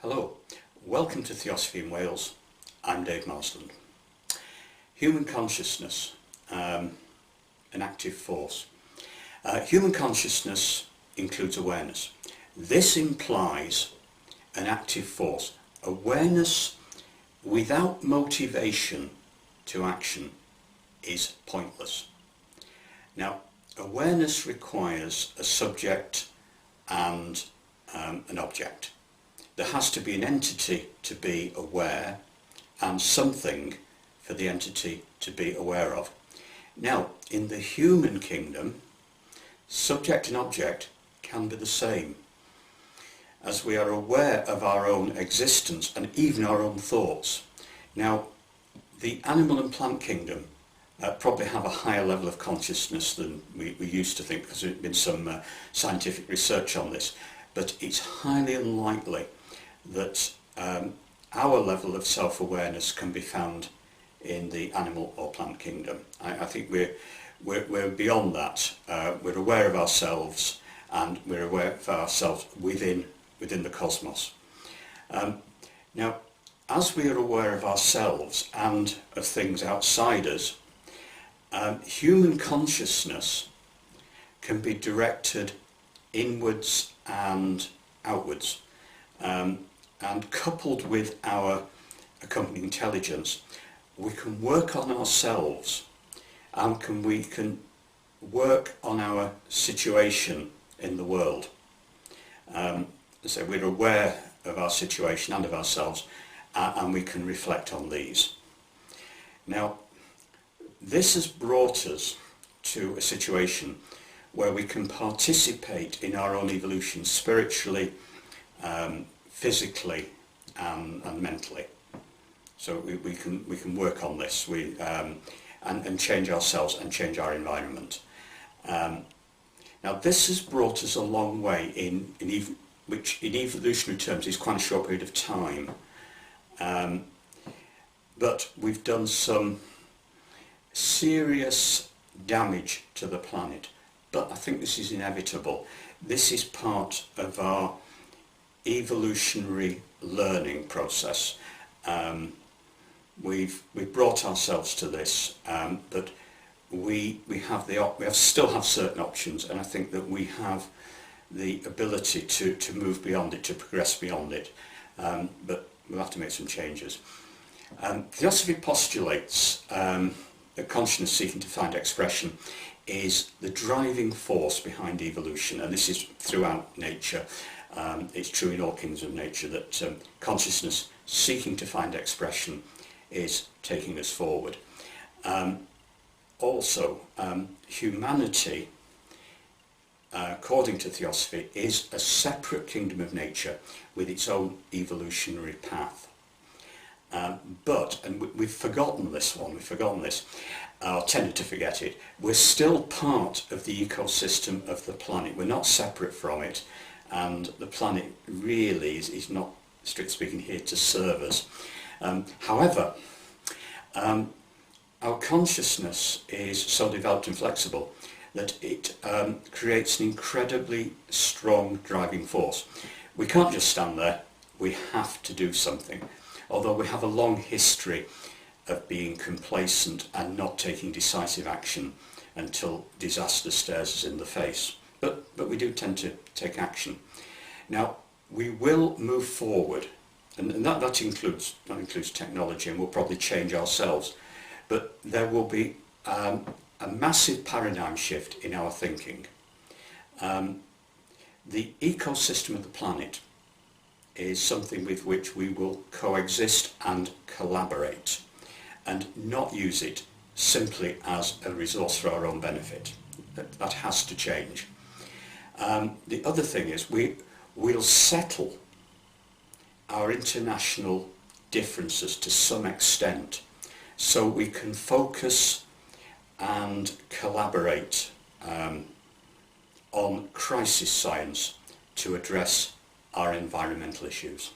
Hello, welcome to Theosophy in Wales. I'm Dave Marsland. Human consciousness, an active force. Human consciousness includes awareness. This implies an active force. Awareness without motivation to action is pointless. Now, awareness requires a subject and an object. There has to be an entity to be aware and something for the entity to be aware of. Now, in the human kingdom, subject and object can be the same. As we are aware of our own existence and even our own thoughts. Now, the animal and plant kingdom probably have a higher level of consciousness than we used to think, because there's been some scientific research on this, but it's highly unlikely that our level of self-awareness can be found in the animal or plant kingdom. I think we're beyond that. We're aware of ourselves, and we're aware of ourselves within the cosmos. Now, as we are aware of ourselves and of things outside us, human consciousness can be directed inwards and outwards. And coupled with our accompanying intelligence, we can work on ourselves and we can work on our situation in the world. So we're aware of our situation and of ourselves, and we can reflect on these. Now, this has brought us to a situation where we can participate in our own evolution spiritually, physically and mentally. So we can work on this and change ourselves and change our environment. Now, this has brought us a long way which in evolutionary terms is quite a short period of time. But we've done some serious damage to the planet. But I think this is inevitable. This is part of our evolutionary learning process. We've brought ourselves to this, but we still have certain options, and I think that we have the ability to move beyond it, to progress beyond it, but we'll have to make some changes. Theosophy postulates that consciousness seeking to find expression is the driving force behind evolution, and this is throughout nature. It's true in all kingdoms of nature that consciousness seeking to find expression is taking us forward. Also, humanity, according to Theosophy, is a separate kingdom of nature with its own evolutionary path. And we've forgotten this, or tended to forget it. We're still part of the ecosystem of the planet. We're not separate from it. And the planet really is not, strictly speaking, here to serve us. However, our consciousness is so developed and flexible that it creates an incredibly strong driving force. We can't just stand there, we have to do something. Although we have a long history of being complacent and not taking decisive action until disaster stares us in the face. But we do tend to take action. Now, we will move forward, and that includes technology, and we'll probably change ourselves, but there will be a massive paradigm shift in our thinking. The ecosystem of the planet is something with which we will coexist and collaborate, and not use it simply as a resource for our own benefit. That has to change. The other thing is we'll settle our international differences to some extent, so we can focus and collaborate on crisis science to address our environmental issues.